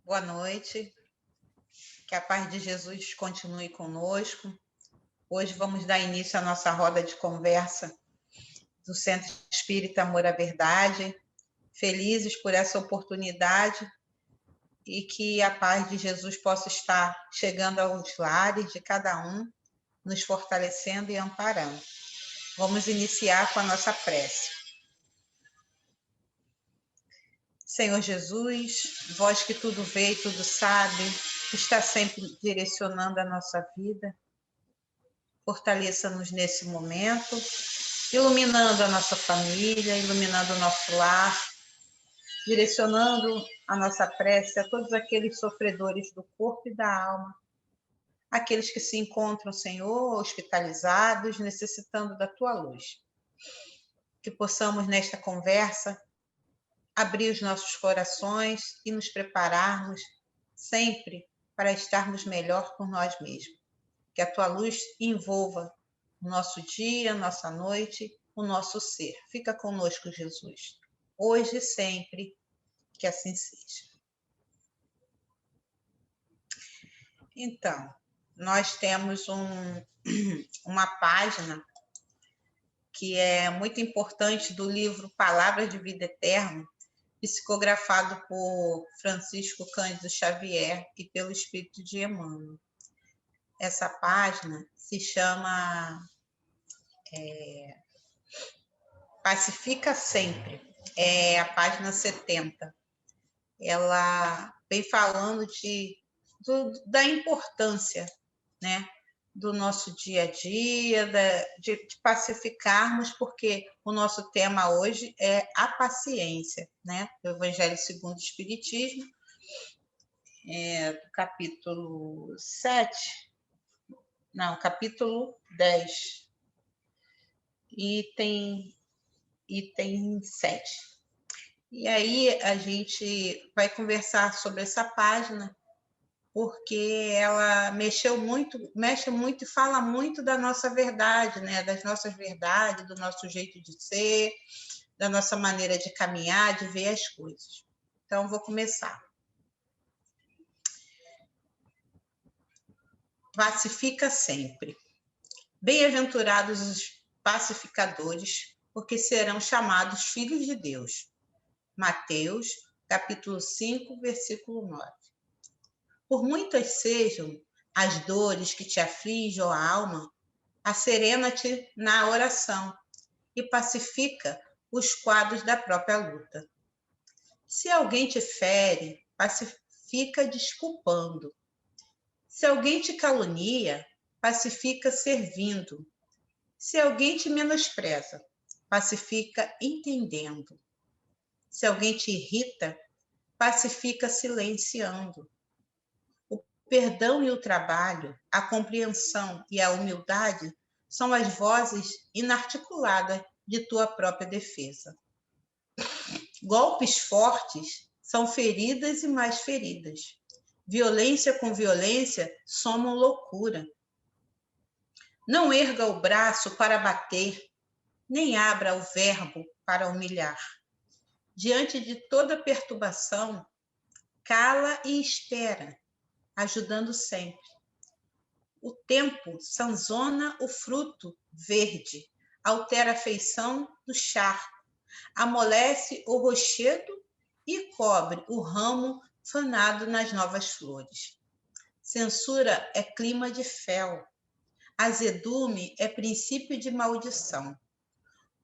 Boa noite, que a paz de Jesus continue conosco. Hoje vamos dar início à nossa roda de conversa do Centro Espírita Amor à Verdade. Felizes por essa oportunidade e que a paz de Jesus possa estar chegando aos lares de cada um, nos fortalecendo e amparando. Vamos iniciar com a nossa prece. Senhor Jesus, vós que tudo vê e tudo sabe, está sempre direcionando a nossa vida, fortaleça-nos nesse momento, iluminando a nossa família, iluminando o nosso lar, direcionando a nossa prece a todos aqueles sofredores do corpo e da alma, aqueles que se encontram, Senhor, hospitalizados, necessitando da Tua luz. Que possamos, nesta conversa, abrir os nossos corações e nos prepararmos sempre para estarmos melhor por nós mesmos. Que a Tua luz envolva o nosso dia, nossa noite, o nosso ser. Fica conosco, Jesus, hoje e sempre, que assim seja. Então, nós temos uma página que é muito importante do livro Palavras de Vida Eterna, psicografado por Francisco Cândido Xavier e pelo Espírito de Emmanuel. Essa página se chama Pacifica Sempre, é a página 70. Ela vem falando da importância, né, do nosso dia a dia, de pacificarmos, porque o nosso tema hoje é a paciência, né, do Evangelho segundo o Espiritismo, do capítulo 7, não, capítulo 10, item 7. E aí a gente vai conversar sobre essa página, porque ela mexe muito e fala muito da nossa verdade, né? Das nossas verdades, do nosso jeito de ser, da nossa maneira de caminhar, de ver as coisas. Então, vou começar. Pacifica sempre. Bem-aventurados os pacificadores, porque serão chamados filhos de Deus. Mateus, capítulo 5, versículo 9. Por muitas sejam as dores que te afligem a alma, acerena-te na oração e pacifica os quadros da própria luta. Se alguém te fere, pacifica desculpando. Se alguém te calunia, pacifica servindo. Se alguém te menospreza, pacifica entendendo. Se alguém te irrita, pacifica silenciando. O perdão e o trabalho, a compreensão e a humildade são as vozes inarticuladas de tua própria defesa. Golpes fortes são feridas e mais feridas. Violência com violência somam loucura. Não erga o braço para bater, nem abra o verbo para humilhar. Diante de toda perturbação, cala e espera, ajudando sempre. O tempo sanzona o fruto verde, altera a feição do charco, amolece o rochedo e cobre o ramo fanado nas novas flores. Censura é clima de fel, azedume é princípio de maldição.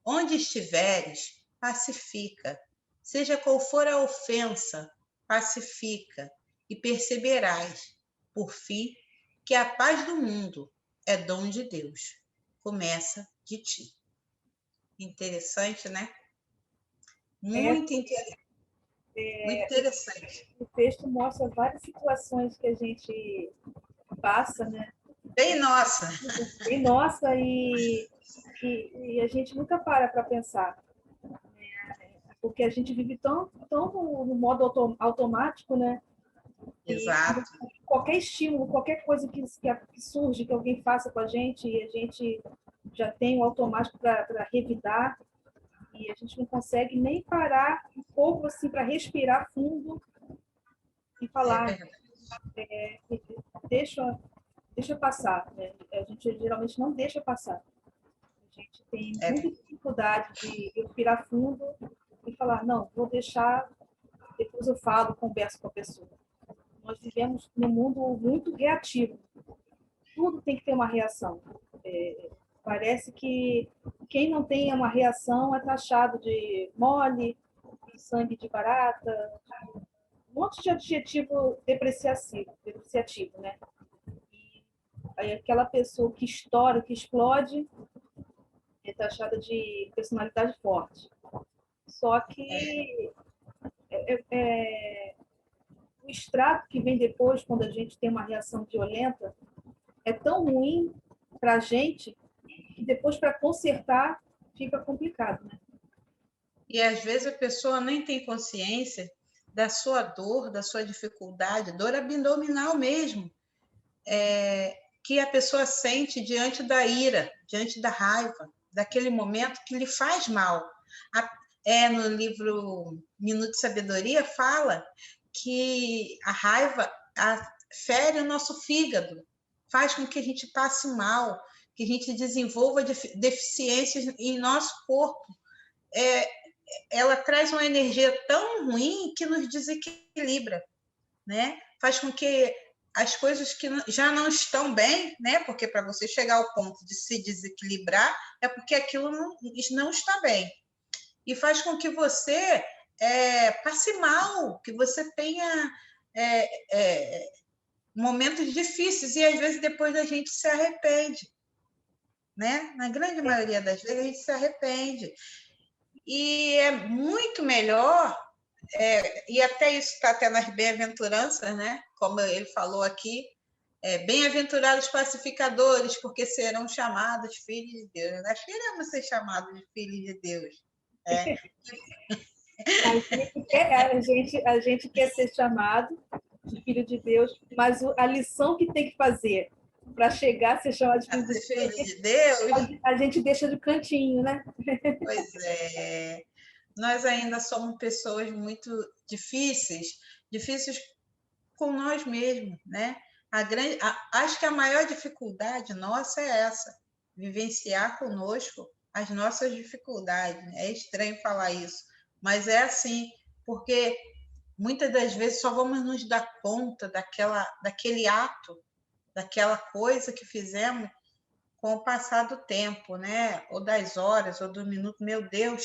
Onde estiveres, pacifica. Seja qual for a ofensa, pacifica, e perceberás, por fim, que a paz do mundo é dom de Deus. Começa de ti. Interessante, né? Muito interessante. Muito interessante. O texto mostra várias situações que a gente passa, né? Bem nossa. Bem nossa, e a gente nunca para pensar. Porque a gente vive tão no modo automático, né? Exato. Qualquer estímulo, qualquer coisa que surge, que alguém faça com a gente, e a gente já tem o automático para revidar, e a gente não consegue nem parar um pouco assim para respirar fundo e falar, deixa, deixa passar, né? A gente geralmente não deixa passar. A gente tem muita dificuldade de respirar fundo e falar, não, vou deixar, depois eu falo, converso com a pessoa. Nós vivemos num mundo muito reativo. Tudo tem que ter uma reação. Parece que quem não tem uma reação é taxado de mole, de sangue de barata, um monte de adjetivo depreciativo, né? E aí aquela pessoa que estoura, que explode, é taxada de personalidade forte. Só que o extrato que vem depois, quando a gente tem uma reação violenta, é tão ruim para a gente que depois, para consertar, fica complicado, né? E às vezes a pessoa nem tem consciência da sua dor, da sua dificuldade, dor abdominal mesmo, que a pessoa sente diante da ira, diante da raiva, daquele momento que lhe faz mal. No livro Minuto de Sabedoria fala que a raiva fere o nosso fígado, faz com que a gente passe mal, que a gente desenvolva deficiências em nosso corpo. Ela traz uma energia tão ruim que nos desequilibra, né? Faz com que as coisas que já não estão bem, né? Porque para você chegar ao ponto de se desequilibrar é porque aquilo não está bem. E faz com que você passe mal, que você tenha momentos difíceis e às vezes depois a gente se arrepende, né? Na grande maioria das vezes a gente se arrepende. E é muito melhor, e até isso está até nas bem-aventuranças, né? Como ele falou aqui, bem-aventurados pacificadores, porque serão chamados filhos de Deus. Nós queremos ser chamados de filhos de Deus. A gente quer ser chamado de filho de Deus, mas a lição que tem que fazer para chegar a ser chamado de filho de Deus, a gente deixa de cantinho, né? Pois é. Nós ainda somos pessoas muito difíceis com nós mesmos, né? Acho que a maior dificuldade nossa é essa, vivenciar conosco as nossas dificuldades. É estranho falar isso, mas é assim, porque muitas das vezes só vamos nos dar conta daquele ato, daquela coisa que fizemos com o passar do tempo, né? Ou das horas, ou do minuto. Meu Deus,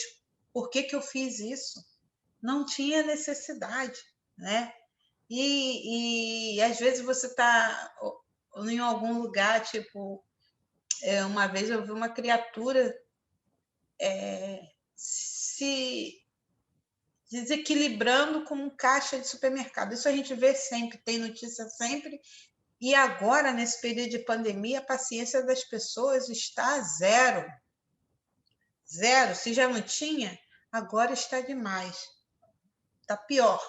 por que eu fiz isso? Não tinha necessidade, né? E às vezes você está em algum lugar, tipo, uma vez eu vi uma criatura se desequilibrando com um caixa de supermercado. Isso a gente vê sempre, tem notícia sempre. E agora, nesse período de pandemia, a paciência das pessoas está zero. Zero. Se já não tinha, agora está demais. Está pior.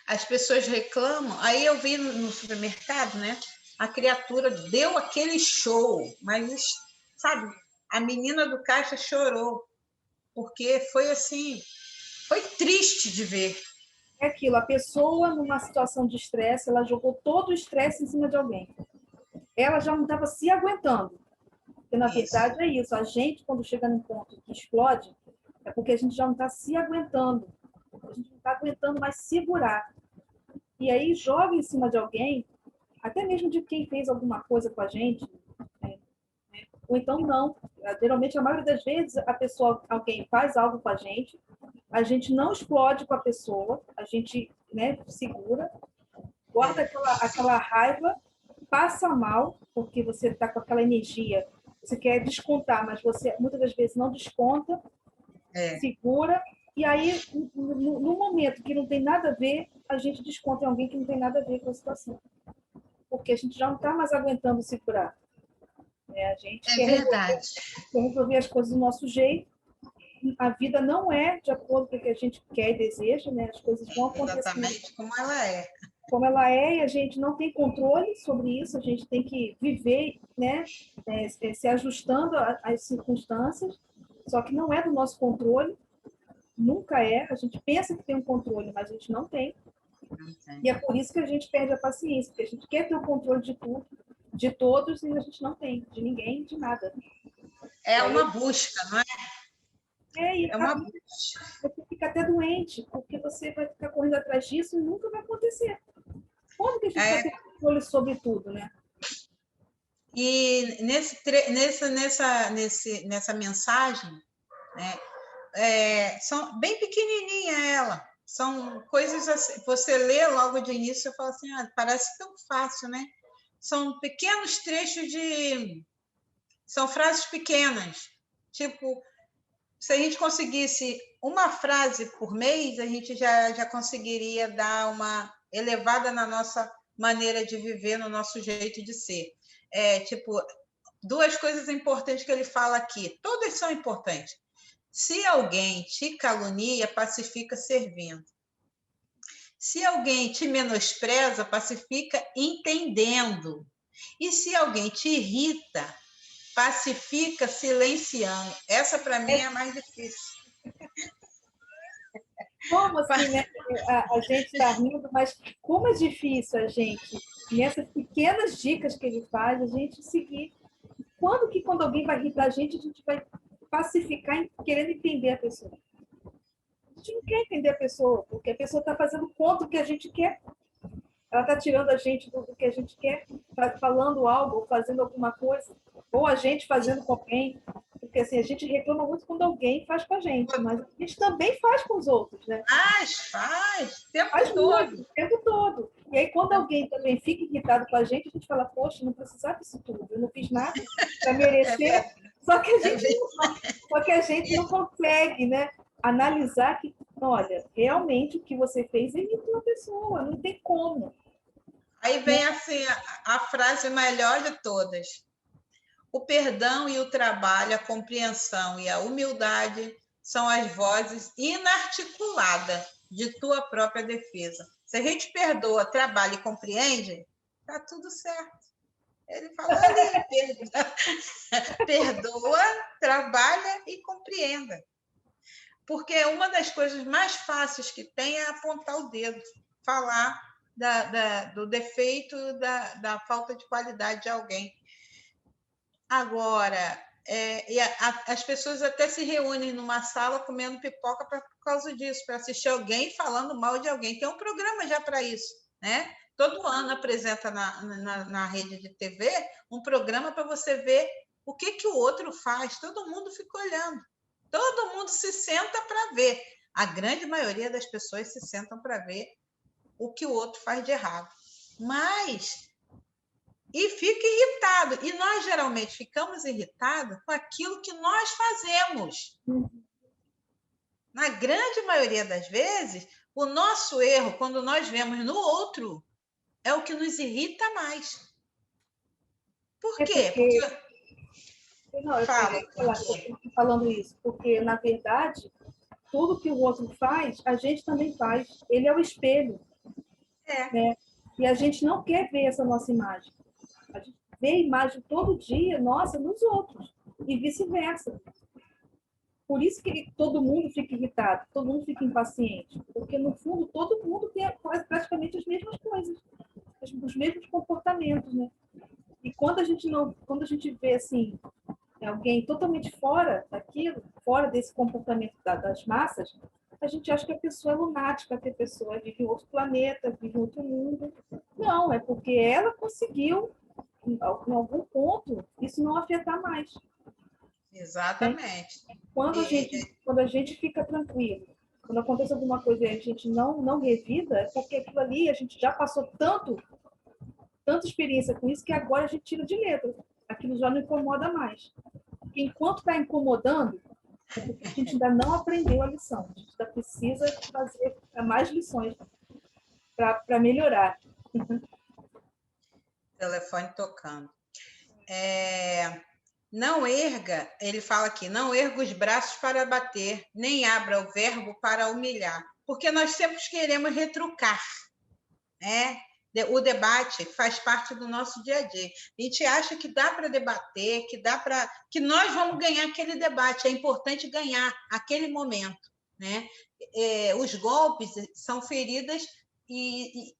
As pessoas reclamam. Aí eu vi no supermercado, né? A criatura deu aquele show, mas, sabe, a menina do caixa chorou, porque foi assim, foi triste de ver. É aquilo, a pessoa numa situação de estresse, ela jogou todo o estresse em cima de alguém. Ela já não estava se aguentando. Porque, na verdade, é isso. A gente, quando chega num ponto que explode, é porque a gente já não está se aguentando. A gente não está aguentando mais segurar. E aí joga em cima de alguém, até mesmo de quem fez alguma coisa com a gente, né? Ou então não. Geralmente, a maioria das vezes, alguém faz algo com a gente não explode com a pessoa, a gente, né, segura, guarda aquela raiva, passa mal, porque você está com aquela energia, você quer descontar, mas você muitas das vezes não desconta, segura, e aí, no momento que não tem nada a ver, a gente desconta em alguém que não tem nada a ver com a situação. Porque a gente já não está mais aguentando segurar. A gente quer resolver as coisas do nosso jeito. A vida não é de acordo com o que a gente quer e deseja, né? As coisas vão acontecer. Exatamente como ela é. Como ela é, e a gente não tem controle sobre isso, a gente tem que viver, né? Se ajustando às circunstâncias, só que não é do nosso controle, nunca é. A gente pensa que tem um controle, mas a gente não tem. E é por isso que a gente perde a paciência, porque a gente quer ter o controle de tudo, de todos, e a gente não tem, de ninguém, de nada. É uma busca, não é? E É uma busca. você fica até doente, porque você vai ficar correndo atrás disso e nunca vai acontecer. Como que a gente vai ter controle sobre tudo, né? E nessa mensagem, né, são bem pequenininha ela. São coisas assim, você lê logo de início e fala assim, parece tão fácil, né? São pequenos trechos são frases pequenas. Tipo, se a gente conseguisse uma frase por mês, a gente já conseguiria dar uma elevada na nossa maneira de viver, no nosso jeito de ser. Tipo, 2 coisas importantes que ele fala aqui, todas são importantes. Se alguém te calunia, pacifica servindo. Se alguém te menospreza, pacifica entendendo. E se alguém te irrita, pacifica silenciando. Essa, para mim, é a mais difícil. Como assim, né? A gente está rindo, mas como é difícil a gente, nessas pequenas dicas que ele faz, a gente seguir. Quando alguém vai irritar a gente vai pacificar querendo entender a pessoa. A gente não quer entender a pessoa, porque a pessoa está fazendo contra o que a gente quer. Ela está tirando a gente do que a gente quer, falando algo, ou fazendo alguma coisa, ou a gente fazendo com alguém. Porque assim, a gente reclama muito quando alguém faz com a gente, mas a gente também faz com os outros, né? Faz, o tempo Faz todo. muito, o tempo todo. E aí, quando alguém também fica irritado com a gente fala, poxa, não precisava disso tudo, eu não fiz nada para merecer, só que a gente não consegue, né? Analisar que, olha, realmente o que você fez irritou a pessoa, não tem como. Aí vem assim a frase melhor de todas. O perdão e o trabalho, a compreensão e a humildade são as vozes inarticuladas de tua própria defesa. Se a gente perdoa, trabalha e compreende, tá tudo certo. Ele falou ali, perdoa, trabalha e compreenda. Porque uma das coisas mais fáceis que tem é apontar o dedo, falar do defeito, da falta de qualidade de alguém. Agora, as pessoas até se reúnem numa sala comendo pipoca por causa disso, para assistir alguém falando mal de alguém. Tem um programa já para isso, né? Todo ano apresenta na rede de TV um programa para você ver o que o outro faz. Todo mundo fica olhando. Todo mundo se senta para ver. A grande maioria das pessoas se sentam para ver o que o outro faz de errado. E fica irritado. E nós, geralmente, ficamos irritados com aquilo que nós fazemos. Na grande maioria das vezes, o nosso erro, quando nós vemos no outro, é o que nos irrita mais. Por quê? Não, eu estou falando isso, porque, na verdade, tudo que o outro faz, a gente também faz. Ele é o espelho. Né? E a gente não quer ver essa nossa imagem. A gente vê a imagem todo dia, nossa, nos outros. E vice-versa. Por isso que todo mundo fica irritado, todo mundo fica impaciente. Porque, no fundo, todo mundo faz praticamente as mesmas coisas. Os mesmos comportamentos, né? E quando a gente vê, assim, alguém totalmente fora daquilo, fora desse comportamento das massas, a gente acha que a pessoa é lunática, que a pessoa vive em outro planeta, vive em outro mundo. Não, é porque ela conseguiu, em algum ponto, isso não afetar mais. Exatamente. Né? Quando a gente fica tranquilo, quando acontece alguma coisa e a gente não revida, é porque aquilo ali a gente já passou tanta experiência com isso que agora a gente tira de letra. Aquilo já não incomoda mais. Porque enquanto está incomodando, é porque a gente ainda não aprendeu a lição. A gente ainda precisa fazer mais lições para melhorar. Telefone tocando. Não erga, ele fala aqui, não erga os braços para bater, nem abra o verbo para humilhar. Porque nós sempre queremos retrucar, né? O debate faz parte do nosso dia a dia. A gente acha que dá para debater, que nós vamos ganhar aquele debate. É importante ganhar aquele momento, né? Os golpes são feridas e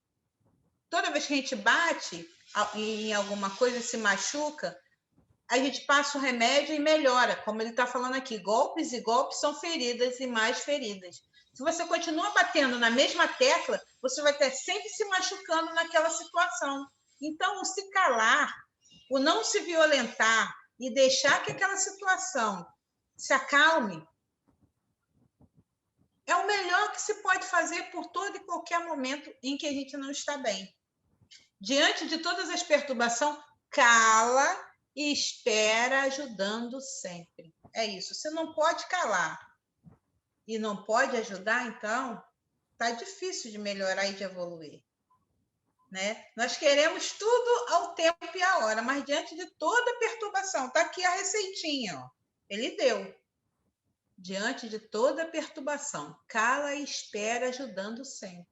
toda vez que a gente bate em alguma coisa, se machuca, a gente passa o remédio e melhora, como ele está falando aqui, golpes e golpes são feridas e mais feridas. Se você continua batendo na mesma tecla, você vai estar sempre se machucando naquela situação. Então, o se calar, o não se violentar e deixar que aquela situação se acalme, é o melhor que se pode fazer por todo e qualquer momento em que a gente não está bem. Diante de todas as perturbações, cala e espera, ajudando sempre. É isso. Você não pode calar e não pode ajudar, então tá difícil de melhorar e de evoluir, né? Nós queremos tudo ao tempo e à hora, mas diante de toda perturbação, tá aqui a receitinha, ó. Ele deu. Diante de toda perturbação, cala e espera, ajudando sempre.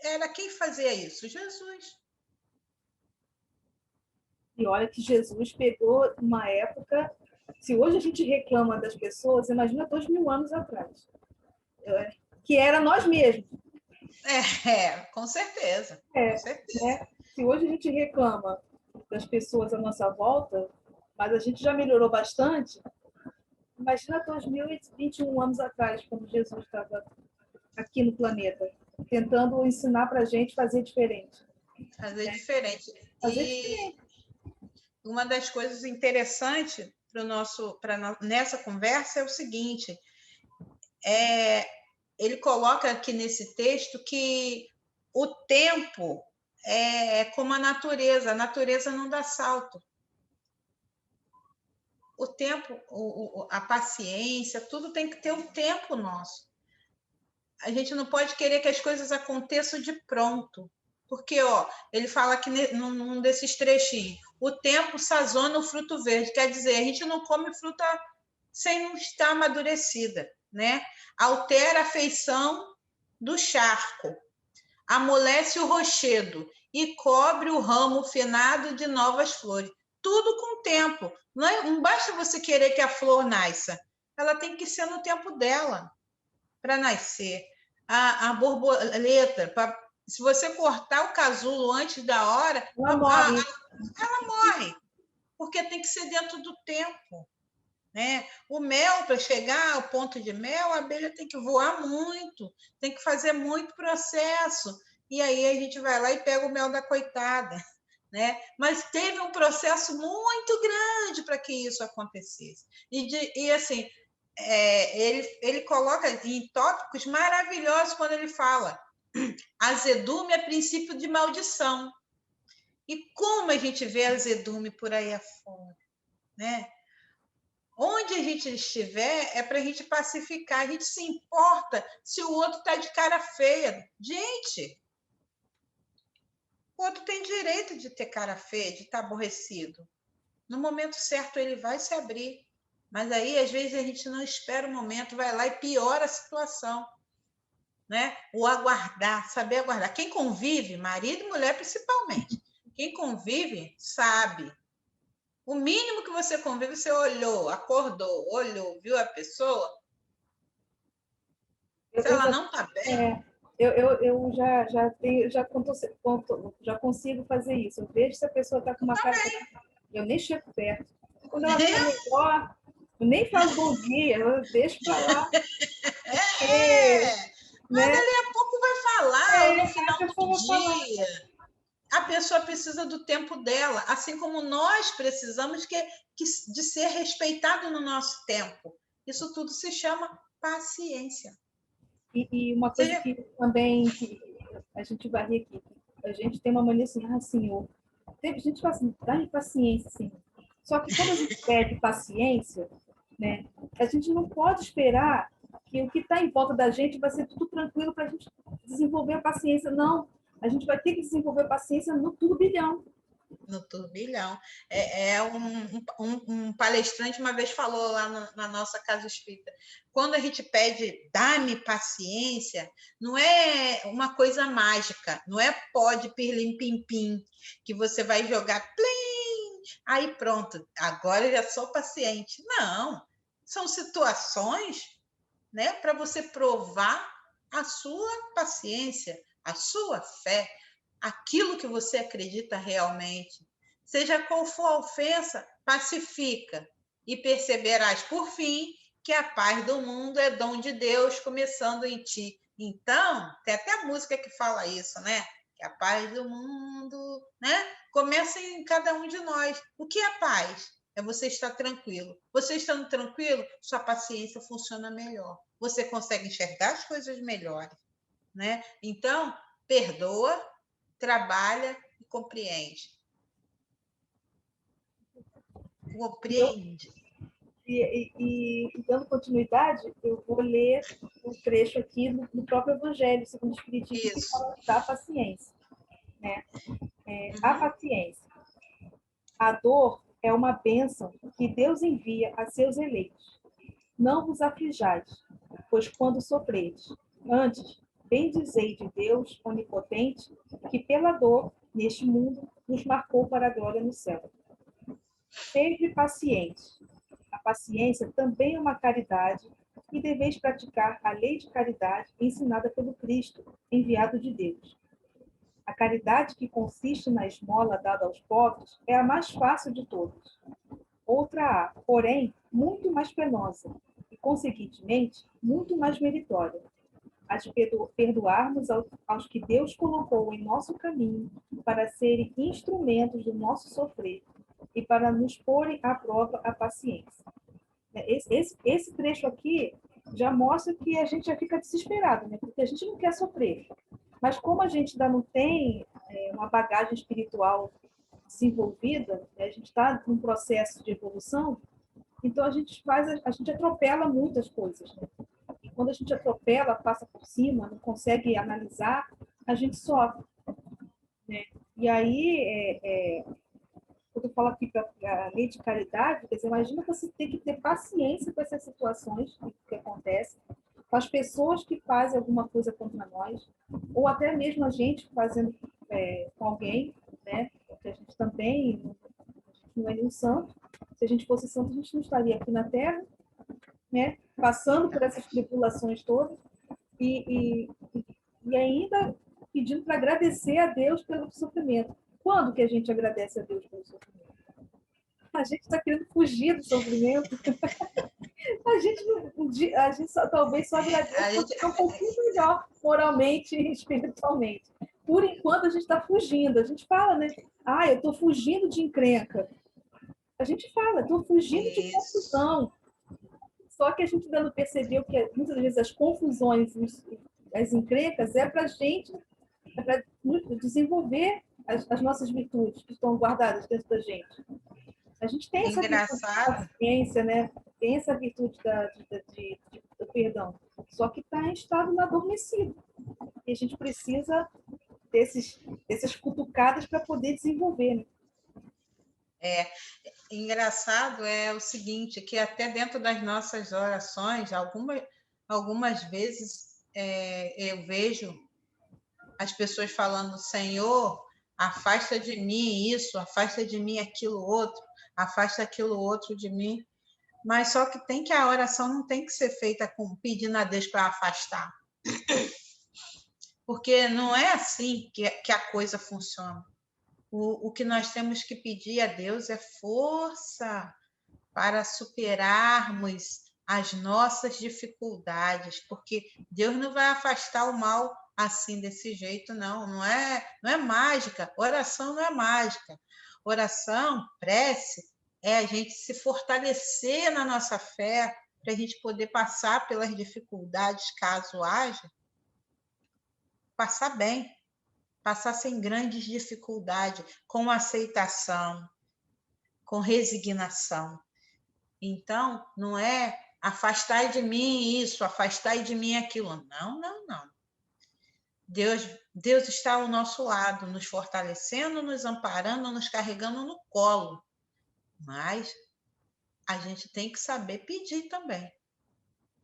Era quem fazia isso? Jesus. E olha que Jesus pegou uma época. Se hoje a gente reclama das pessoas, imagina 2000 anos atrás, que era nós mesmos. Com certeza. É, Com certeza. né? Se hoje a gente reclama das pessoas à nossa volta, mas a gente já melhorou bastante, imagina 2021 anos atrás, quando Jesus estava aqui no planeta, tentando ensinar para a gente fazer diferente. Fazer diferente. Fazer diferente. Uma das coisas interessantes nessa conversa é o seguinte: ele coloca aqui nesse texto que o tempo é como a natureza não dá salto. O tempo, a paciência, tudo tem que ter um tempo nosso. A gente não pode querer que as coisas aconteçam de pronto. Porque, ele fala aqui num desses trechinhos, o tempo sazona o fruto verde, quer dizer, a gente não come fruta sem não estar amadurecida, né? Altera a feição do charco, amolece o rochedo e cobre o ramo finado de novas flores. Tudo com tempo. Não basta você querer que a flor nasça, ela tem que ser no tempo dela para nascer. A borboleta, se você cortar o casulo antes da hora, ela morre, porque tem que ser dentro do tempo, né? O mel, para chegar ao ponto de mel, a abelha tem que voar muito, tem que fazer muito processo, e aí a gente vai lá e pega o mel da coitada, né? Mas teve um processo muito grande para que isso acontecesse. E assim, ele coloca em tópicos maravilhosos quando ele fala azedume é princípio de maldição. E como a gente vê azedume por aí afora, né? Onde a gente estiver é para a gente pacificar, a gente se importa se o outro está de cara feia. Gente, o outro tem direito de ter cara feia, de estar aborrecido. No momento certo ele vai se abrir, mas aí às vezes a gente não espera o momento, vai lá e piora a situação, né? O aguardar, saber aguardar. Quem convive, marido e mulher principalmente, quem convive sabe. O mínimo que você convive, você olhou, acordou, olhou, viu a pessoa. Se ela não está bem. Eu já consigo fazer isso. Eu vejo se a pessoa está com uma cara. Eu nem chego perto. Quando ela está melhor, eu nem falo bom dia, eu deixo para lá. Mas dali a pouco vai falar, ou no final do dia. A pessoa precisa do tempo dela, assim como nós precisamos de ser respeitado no nosso tempo. Isso tudo se chama paciência. E uma coisa que também que a gente vai rir aqui, a gente tem uma mania assim, Senhor, a gente fala assim, dá-me paciência, Senhor. Só que quando a gente pede paciência, né, a gente não pode esperar que o que está em volta da gente vai ser tudo tranquilo para a gente desenvolver a paciência. Não, a gente vai ter que desenvolver a paciência no turbilhão. No turbilhão. Um palestrante uma vez falou lá na nossa casa espírita, quando a gente pede dá-me paciência, não é uma coisa mágica, não é pó de pirlim-pim-pim, que você vai jogar plim, aí pronto, agora eu já sou paciente. Não, são situações, né, para você provar a sua paciência, a sua fé, aquilo que você acredita realmente. Seja qual for a ofensa, pacifica e perceberás, por fim, que a paz do mundo é dom de Deus, começando em ti. Então, tem até a música que fala isso, né? Que a paz do mundo, né? Começa em cada um de nós. O que é paz? É você estar tranquilo. Você estando tranquilo, sua paciência funciona melhor. Você consegue enxergar as coisas melhores, né? Então, perdoa, trabalha e compreende. Compreende. E dando continuidade, eu vou ler um trecho aqui no próprio Evangelho, segundo o Espiritismo, que Isso. fala da paciência. Né? A Uhum. paciência. A dor é uma bênção que Deus envia a seus eleitos. Não vos aflijais, pois quando sofredes, antes, bendizei de Deus onipotente, que pela dor, neste mundo, nos marcou para a glória no céu. Sede pacientes. A paciência também é uma caridade e deveis praticar a lei de caridade ensinada pelo Cristo, enviado de Deus. A caridade que consiste na esmola dada aos pobres é a mais fácil de todas. Outra há, porém, muito mais penosa e, consequentemente, muito mais meritória. A de perdoarmos aos que Deus colocou em nosso caminho para serem instrumentos do nosso sofrer e para nos porem à prova a paciência. Esse trecho aqui já mostra que a gente já fica desesperado, né? Porque a gente não quer sofrer. Mas como a gente ainda não tem uma bagagem espiritual desenvolvida, né? A gente está num processo de evolução, então a gente atropela muitas coisas, né? E quando a gente atropela, passa por cima, não consegue analisar, a gente sofre, né? E aí, quando eu falo aqui para a lei de caridade, quer dizer, imagina você ter que ter paciência com essas situações que acontecem, com as pessoas que fazem alguma coisa contra nós, ou até mesmo a gente fazendo com alguém, né? Porque a gente também não é nenhum santo. Se a gente fosse santo, a gente não estaria aqui na Terra, né? Passando por essas tribulações todas e, e ainda pedindo para agradecer a Deus pelo sofrimento. Quando que a gente agradece a Deus pelo sofrimento? A gente está querendo fugir do sofrimento. A gente talvez só agradece quando ficar um pouquinho melhor moralmente e espiritualmente. Por enquanto, a gente está fugindo. A gente fala, né? Ah, eu estou fugindo de encrenca. A gente fala, estou fugindo de Isso. confusão. Só que a gente ainda não percebeu que muitas vezes as confusões, as encrencas, é para a gente desenvolver as nossas virtudes que estão guardadas dentro da gente. A gente tem essa virtude de Engraçado. paciência, né? Tem essa virtude do perdão, só que está em estado adormecido. E a gente precisa dessas cutucadas para poder desenvolver. Né? Engraçado é o seguinte, que até dentro das nossas orações, algumas vezes eu vejo as pessoas falando, Senhor, afasta de mim isso, afasta de mim aquilo outro, afasta aquilo outro de mim. Mas só que a oração não tem que ser feita pedindo a Deus para afastar. Porque não é assim que a coisa funciona. O que nós temos que pedir a Deus é força para superarmos as nossas dificuldades, porque Deus não vai afastar o mal assim desse jeito, não. Não é mágica. Oração não é mágica. Oração, prece, é a gente se fortalecer na nossa fé para a gente poder passar pelas dificuldades, caso haja, passar bem, passar sem grandes dificuldades, com aceitação, com resignação. Então, não é afastar de mim isso, afastar de mim aquilo. Não, não, não. Deus está ao nosso lado, nos fortalecendo, nos amparando, nos carregando no colo. Mas a gente tem que saber pedir também.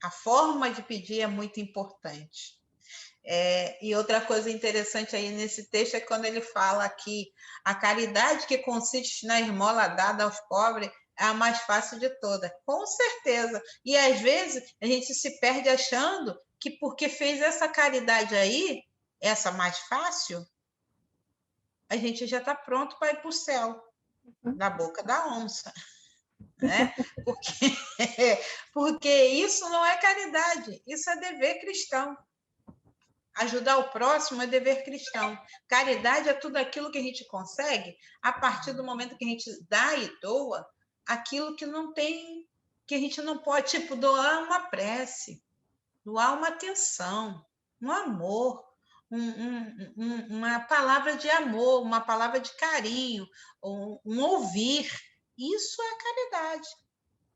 A forma de pedir é muito importante. E outra coisa interessante aí nesse texto é quando ele fala que a caridade que consiste na esmola dada aos pobres é a mais fácil de todas. Com certeza. E às vezes a gente se perde achando que porque fez essa caridade aí, essa mais fácil, a gente já está pronto para ir para o céu, da boca da onça. Né? Porque isso não é caridade, isso é dever cristão. Ajudar o próximo é dever cristão. Caridade é tudo aquilo que a gente consegue a partir do momento que a gente dá e doa aquilo que não tem, que a gente não pode, tipo, doar uma prece, doar uma atenção, um amor, uma palavra de amor, uma palavra de carinho, um ouvir. Isso é caridade.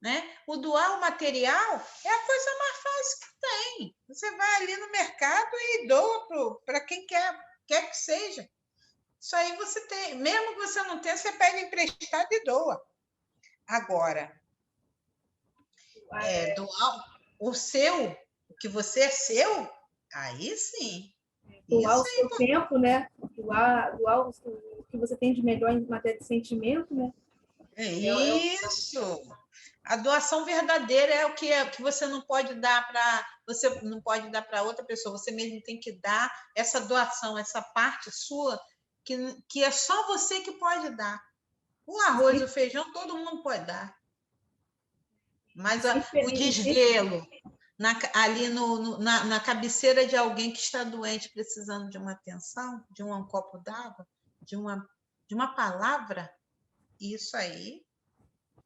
Né? O doar o material é a coisa mais fácil que tem. Você vai ali no mercado e doa para quem quer que seja. Isso aí você tem. Mesmo que você não tenha, você pega emprestado e doa. Agora, doar o seu, o que você é seu, aí sim. Doar o seu tempo, né? Doar o que você tem de melhor em matéria de sentimento, né? Isso. A doação verdadeira é o que você não pode dar para outra pessoa. Você mesmo tem que dar essa doação, essa parte sua que é só você que pode dar. O arroz e o feijão todo mundo pode dar, mas o desvelo ali na cabeceira de alguém que está doente, precisando de uma atenção, de um copo d'água, de uma palavra, isso aí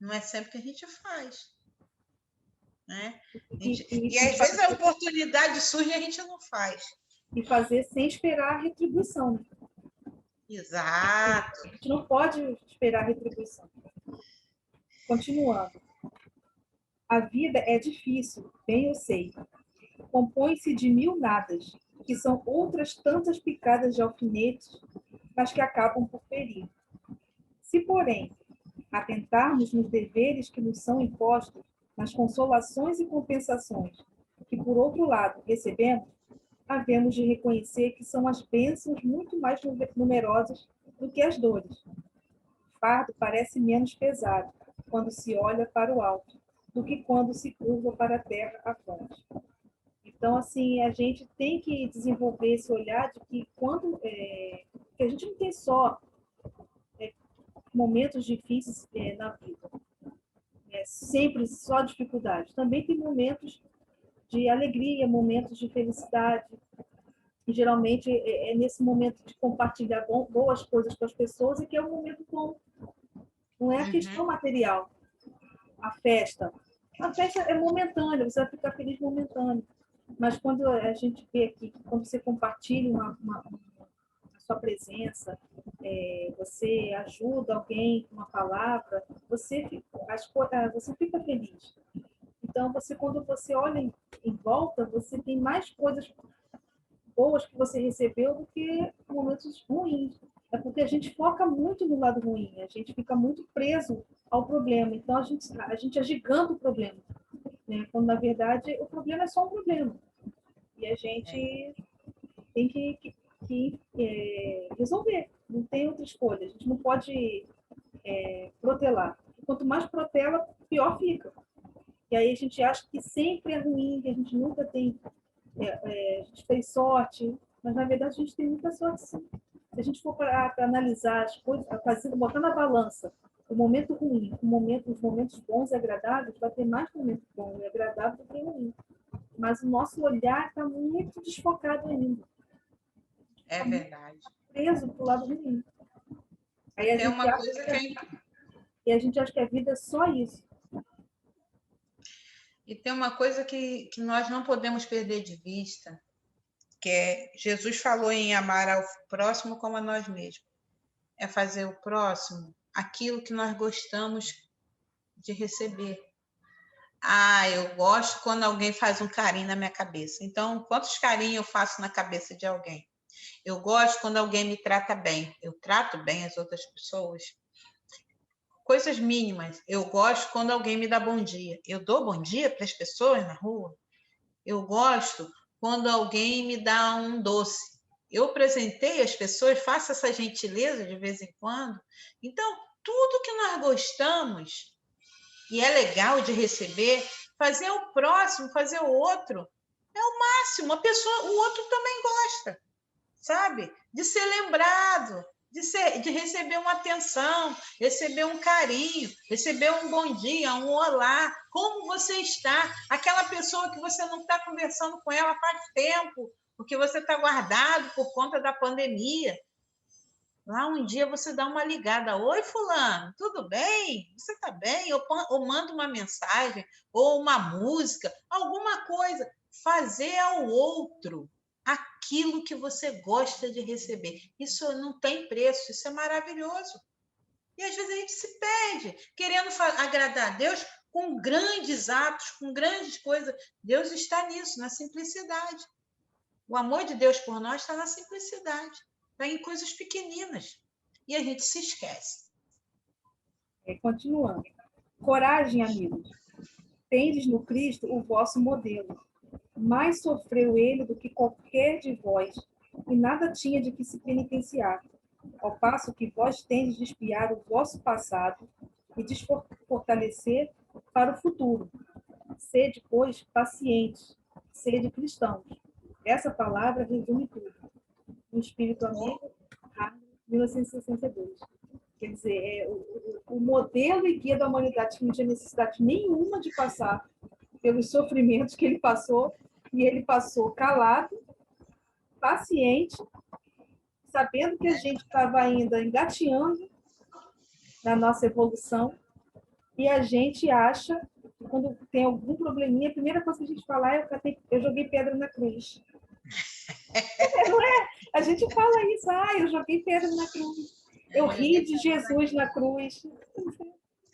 não é sempre que a gente faz. Né? E às vezes a oportunidade surge e a gente não faz. E fazer sem esperar a retribuição. Exato. A gente não pode esperar a retribuição. Continuando. A vida é difícil, bem eu sei. Compõe-se de 1000 nadas, que são outras tantas picadas de alfinetes, mas que acabam por ferir. Se, porém, atentarmos nos deveres que nos são impostos, nas consolações e compensações que, por outro lado, recebemos, havemos de reconhecer que são as bênçãos muito mais numerosas do que as dores. O fardo parece menos pesado quando se olha para o alto do que quando se curva para a terra à fronte. Então, assim, a gente tem que desenvolver esse olhar de que que a gente não tem só momentos difíceis na vida, sempre só dificuldade. Também tem momentos de alegria, momentos de felicidade. E, geralmente é nesse momento de compartilhar boas coisas com as pessoas e que é um momento bom. Não é a questão material. A festa é momentânea, você vai ficar feliz momentâneo. Mas quando a gente vê aqui, quando você compartilha a sua presença, você ajuda alguém com uma palavra, você fica feliz. Então, quando você olha em volta, você tem mais coisas boas que você recebeu do que momentos ruins. É porque a gente foca muito no lado ruim, a gente fica muito preso ao problema. Então, a gente agiganta o problema, né? Quando, na verdade, o problema é só um problema. E a gente tem que resolver. Não tem outra escolha. A gente não pode protelar. Quanto mais protela, pior fica. E aí a gente acha que sempre é ruim, que a gente nunca tem... a gente fez sorte, mas, na verdade, a gente tem muita sorte, sim. Se a gente for para analisar as coisas, botar na balança o momento ruim, os momentos bons e agradáveis, vai ter mais momentos bons e agradáveis do que ruim. Mas o nosso olhar está muito desfocado ainda. É verdade. Preso para o lado ruim. Aí a gente e a gente acha que a vida é só isso. E tem uma coisa que nós não podemos perder de vista, que Jesus falou em amar ao próximo como a nós mesmos. É fazer o próximo aquilo que nós gostamos de receber. Eu gosto quando alguém faz um carinho na minha cabeça. Então, quantos carinhos eu faço na cabeça de alguém? Eu gosto quando alguém me trata bem. Eu trato bem as outras pessoas. Coisas mínimas. Eu gosto quando alguém me dá bom dia. Eu dou bom dia para as pessoas na rua. Eu gosto quando alguém me dá um doce. Eu presenteio as pessoas, faço essa gentileza de vez em quando. Então, tudo que nós gostamos e é legal de receber, fazer o próximo, fazer o outro, é o máximo. O outro também gosta. sabe? De ser lembrado, de receber uma atenção, receber um carinho, receber um bom dia, um olá. Como você está? Aquela pessoa que você não está conversando com ela faz tempo, porque você está guardado por conta da pandemia. Lá um dia você dá uma ligada. Oi, fulano, tudo bem? Você está bem? Ou manda uma mensagem, ou uma música, alguma coisa. Fazer ao outro aquilo que você gosta de receber. Isso não tem preço, isso é maravilhoso. E às vezes a gente se perde, querendo agradar a Deus com grandes atos, com grandes coisas. Deus está nisso, na simplicidade. O amor de Deus por nós está na simplicidade, está em coisas pequeninas. E a gente se esquece. Continuando. Coragem, amigos. Tendes no Cristo o vosso modelo. Mais sofreu ele do que qualquer de vós, e nada tinha de que se penitenciar. Ao passo que vós tendes de espiar o vosso passado e de fortalecer para o futuro. Sede, pois, pacientes, sede cristãos. Essa palavra resume tudo. No Espírito Amigo, 1962. Quer dizer, o modelo e guia da humanidade que não tinha necessidade nenhuma de passar pelos sofrimentos que ele passou, e ele passou calado, paciente, sabendo que a gente estava ainda engateando na nossa evolução, e a gente acha que quando tem algum probleminha, a primeira coisa que a gente fala é eu joguei pedra na cruz. Não é? A gente fala isso, eu joguei pedra na cruz. Eu ri de Jesus na cruz.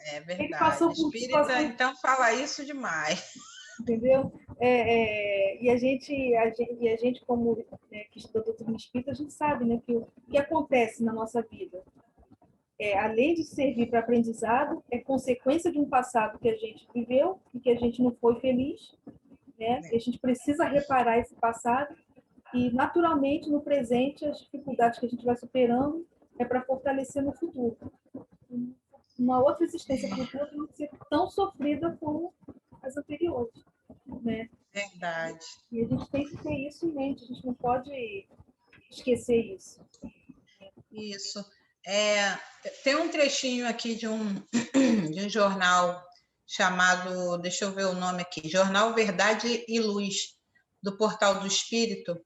É verdade. Ele passou por Espírita, então, fala isso demais. Entendeu? E a gente como que estuda a doutrina espírita, a gente sabe, né, que o que acontece na nossa vida, além de servir para aprendizado, é consequência de um passado que a gente viveu e que a gente não foi feliz, né? E a gente precisa reparar esse passado e, naturalmente, no presente, as dificuldades que a gente vai superando é para fortalecer no futuro. Uma outra existência futura não ser tão sofrida como as anteriores, né? Verdade. E a gente tem que ter isso em mente, a gente não pode esquecer isso. Isso. Tem um trechinho aqui de um jornal chamado, deixa eu ver o nome aqui, Jornal Verdade e Luz, do Portal do Espírito.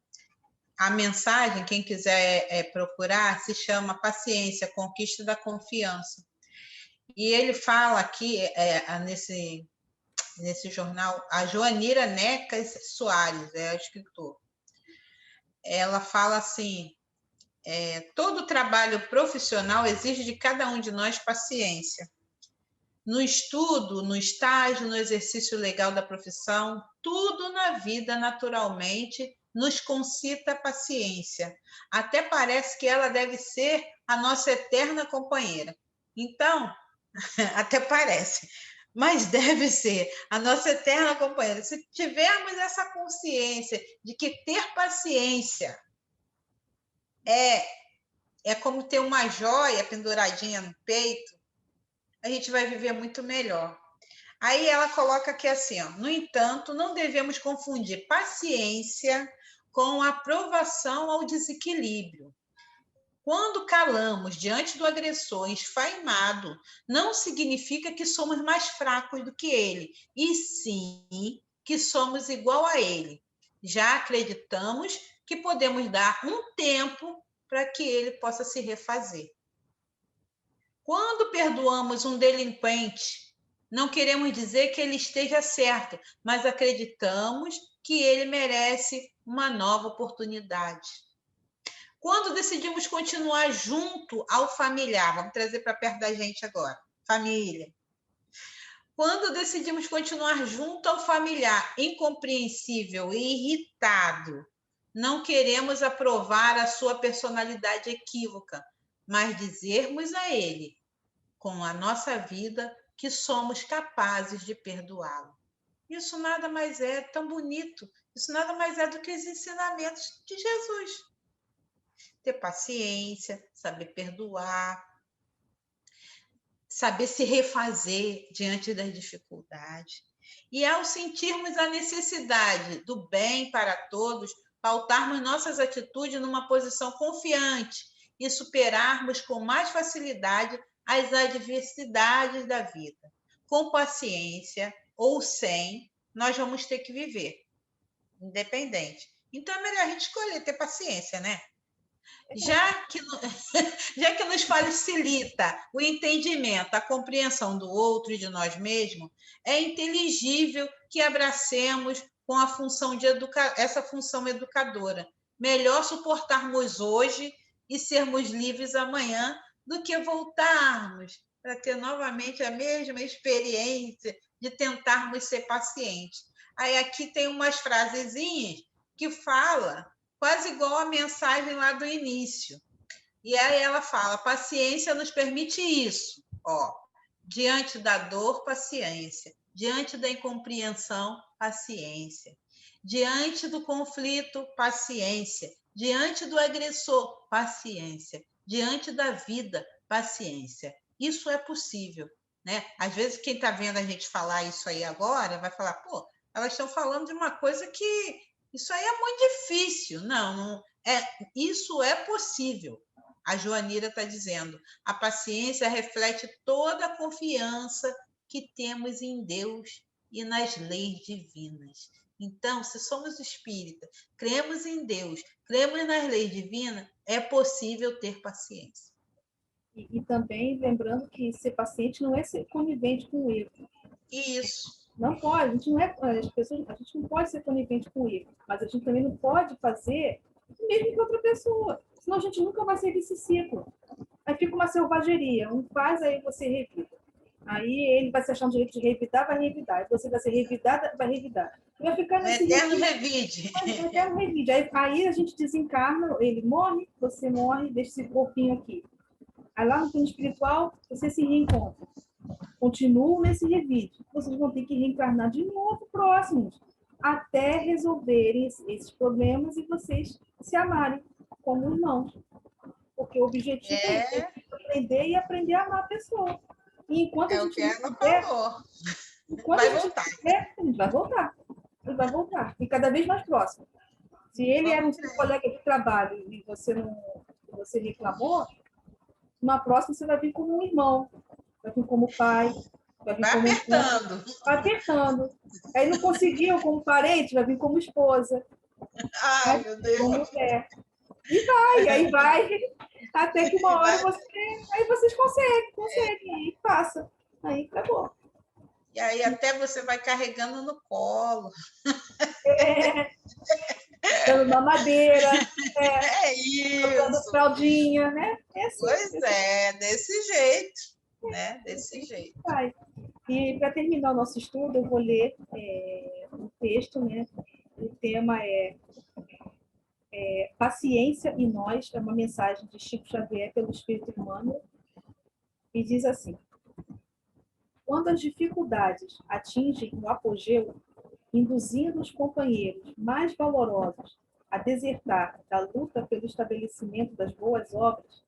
A mensagem, quem quiser procurar, se chama Paciência, Conquista da Confiança. E ele fala aqui, nesse jornal, a Joanira Necas Soares, é a escritora. Ela fala assim, todo trabalho profissional exige de cada um de nós paciência. No estudo, no estágio, no exercício legal da profissão, tudo na vida, naturalmente, nos concita paciência. Até parece que ela deve ser a nossa eterna companheira. Então, até parece, mas deve ser a nossa eterna companheira. Se tivermos essa consciência de que ter paciência é como ter uma joia penduradinha no peito, a gente vai viver muito melhor. Aí ela coloca aqui assim, no entanto, não devemos confundir paciência com aprovação ao desequilíbrio. Quando calamos diante do agressor esfaimado, não significa que somos mais fracos do que ele, e sim que somos igual a ele. Já acreditamos que podemos dar um tempo para que ele possa se refazer. Quando perdoamos um delinquente, não queremos dizer que ele esteja certo, mas acreditamos que ele merece uma nova oportunidade. Quando decidimos continuar junto ao familiar, vamos trazer para perto da gente agora, família. Quando decidimos continuar junto ao familiar incompreensível e irritado, não queremos aprovar a sua personalidade equívoca, mas dizermos a ele, com a nossa vida, que somos capazes de perdoá-lo. Isso nada mais é tão bonito, isso nada mais é do que os ensinamentos de Jesus. Ter paciência, saber perdoar, saber se refazer diante das dificuldades. E ao sentirmos a necessidade do bem para todos, pautarmos nossas atitudes numa posição confiante e superarmos com mais facilidade as adversidades da vida. Com paciência ou sem, nós vamos ter que viver, independente. Então é melhor a gente escolher ter paciência, né? Já que nos facilita o entendimento, a compreensão do outro e de nós mesmos, é inteligível que abracemos com a função de essa função educadora. Melhor suportarmos hoje e sermos livres amanhã do que voltarmos para ter novamente a mesma experiência de tentarmos ser pacientes. Aí aqui tem umas frasezinhas que fala quase igual a mensagem lá do início. E aí ela fala, paciência nos permite isso, ó, diante da dor, paciência, diante da incompreensão, paciência, diante do conflito, paciência, diante do agressor, paciência, diante da vida, paciência. Isso é possível, né? Às vezes quem está vendo a gente falar isso aí agora vai falar, pô, elas estão falando de uma coisa que isso aí é muito difícil. Não é, isso é possível. A Joanira está dizendo, a paciência reflete toda a confiança que temos em Deus e nas leis divinas. Então, se somos espíritas, cremos em Deus, cremos nas leis divinas, é possível ter paciência. E também lembrando que ser paciente não é ser conivente com o erro. Isso. Não pode, a gente não é, a gente não pode ser conivente com o erro, mas a gente também não pode fazer o mesmo que outra pessoa, senão a gente nunca vai sair desse ciclo. Aí fica uma selvageria, um faz, aí você revida. Aí ele vai se achar um direito de revidar, vai revidar. Aí você vai ser revidada, vai revidar. E vai ficar nesse eterno revide. Eterno revide. Aí a gente desencarna, ele morre, você morre, deixa esse corpinho aqui. Aí lá no plano espiritual, você se reencontra. Continuam nesse revide. Vocês vão ter que reencarnar de novo próximos, até resolverem esses problemas e vocês se amarem como irmãos. Porque o objetivo é aprender e aprender a amar a pessoa. E enquanto a gente não puder, vai voltar. A gente vai voltar. Ele vai voltar. E cada vez mais próximo. Se ele era um seu colega de trabalho e você reclamou, na próxima você vai vir como um irmão, vai vir como pai, vai vir como apertando. Vai apertando. Aí não conseguiu como parente, vai vir como esposa. Ai, meu Deus. Como mulher. E aí vai, até que uma hora aí vocês conseguem, e passa. Aí acabou. E aí até você vai carregando no colo. Dando mamadeira. Isso. Dando fraldinha, né? É assim, pois é, desse jeito. Né? Desse jeito. Vai. E para terminar o nosso estudo, eu vou ler um texto, né? O tema é Paciência e Nós, é uma mensagem de Chico Xavier pelo Espírito Humano, e diz assim: quando as dificuldades atingem o apogeu, induzindo os companheiros mais valorosos a desertar da luta pelo estabelecimento das boas obras,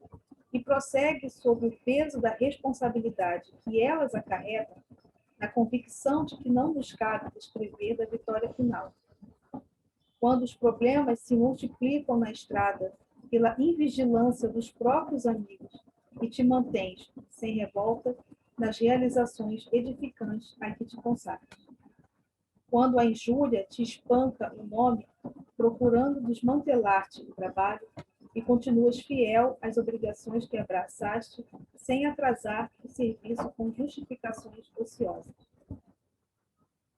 e prossegue sob o peso da responsabilidade que elas acarretam, na convicção de que não nos cabe descrever da vitória final. Quando os problemas se multiplicam na estrada pela invigilância dos próprios amigos e te mantens, sem revolta, nas realizações edificantes a que te consagras. Quando a injúria te espanca o nome, procurando desmantelar-te o trabalho, e continuas fiel às obrigações que abraçaste, sem atrasar o serviço com justificações ociosas.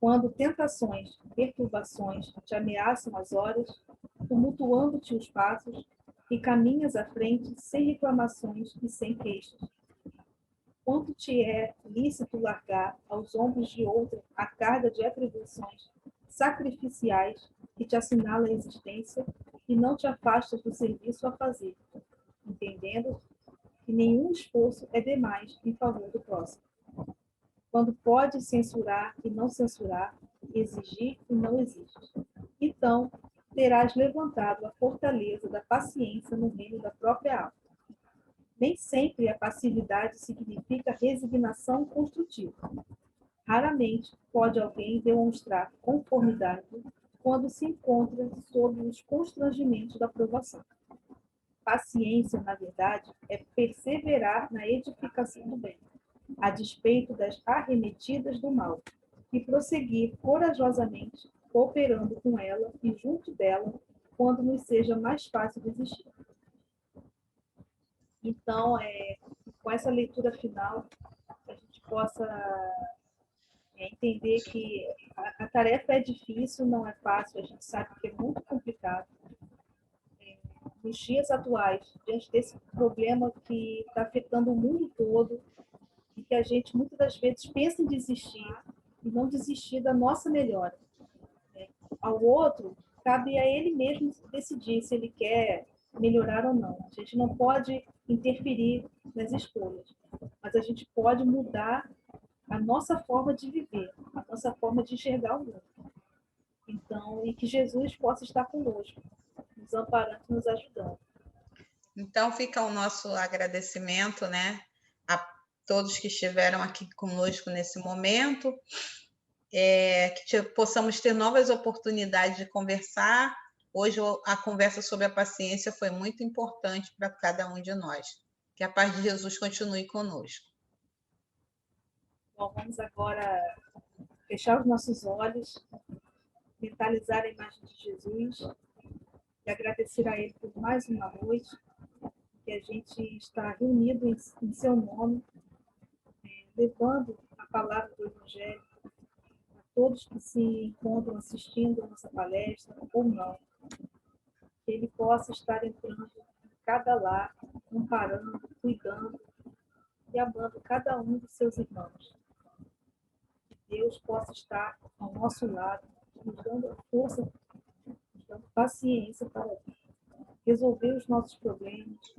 Quando tentações, perturbações te ameaçam as horas, tumultuando-te os passos, e caminhas à frente sem reclamações e sem queixas. Quanto te é lícito largar aos ombros de outra a carga de atribuições sacrificiais que te assinala a existência e não te afastas do serviço a fazer, entendendo que nenhum esforço é demais em favor do próximo. Quando podes censurar e não censurar, exigir e não exigir. Então, terás levantado a fortaleza da paciência no reino da própria alma. Nem sempre a passividade significa resignação construtiva. Raramente pode alguém demonstrar conformidade quando se encontra sob os constrangimentos da provação. Paciência, na verdade, é perseverar na edificação do bem, a despeito das arremetidas do mal, e prosseguir corajosamente, cooperando com ela e junto dela, quando nos seja mais fácil desistir. Então, com essa leitura final, a gente possa entender que a tarefa é difícil, não é fácil, a gente sabe que é muito complicado. Nos dias atuais, diante desse problema que está afetando o mundo todo, e que a gente muitas das vezes pensa em desistir, e não desistir da nossa melhora. Ao outro, cabe a ele mesmo decidir se ele quer melhorar ou não. A gente não pode interferir nas escolhas, mas a gente pode mudar a nossa forma de viver, a nossa forma de enxergar o mundo. Então, e que Jesus possa estar conosco, nos amparando, nos ajudando. Então, fica o nosso agradecimento, né, a todos que estiveram aqui conosco nesse momento, que possamos ter novas oportunidades de conversar. Hoje, a conversa sobre a paciência foi muito importante para cada um de nós. Que a paz de Jesus continue conosco. Bom, vamos agora fechar os nossos olhos, mentalizar a imagem de Jesus e agradecer a Ele por mais uma noite que a gente está reunido em seu nome, levando a palavra do Evangelho a todos que se encontram assistindo a nossa palestra ou não. Que Ele possa estar entrando em cada lar, amparando, cuidando e amando cada um dos seus irmãos. Que Deus possa estar ao nosso lado, nos dando a força, nos dando paciência para resolver os nossos problemas,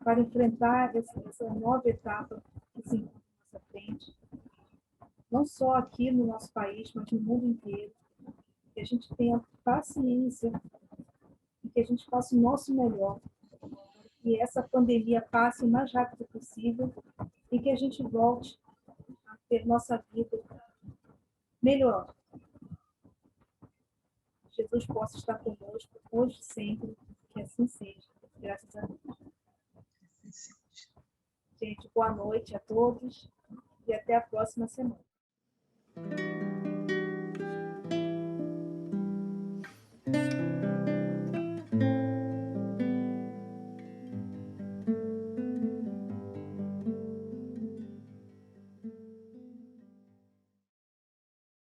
para enfrentar essa nova etapa que se encontra à nossa frente, não só aqui no nosso país, mas no mundo inteiro. Que a gente tenha paciência e que a gente faça o nosso melhor, que essa pandemia passe o mais rápido possível e que a gente volte a ter nossa vida melhor. Jesus possa estar conosco hoje e sempre, que assim seja. Graças a Deus. Gente, boa noite a todos e até a próxima semana.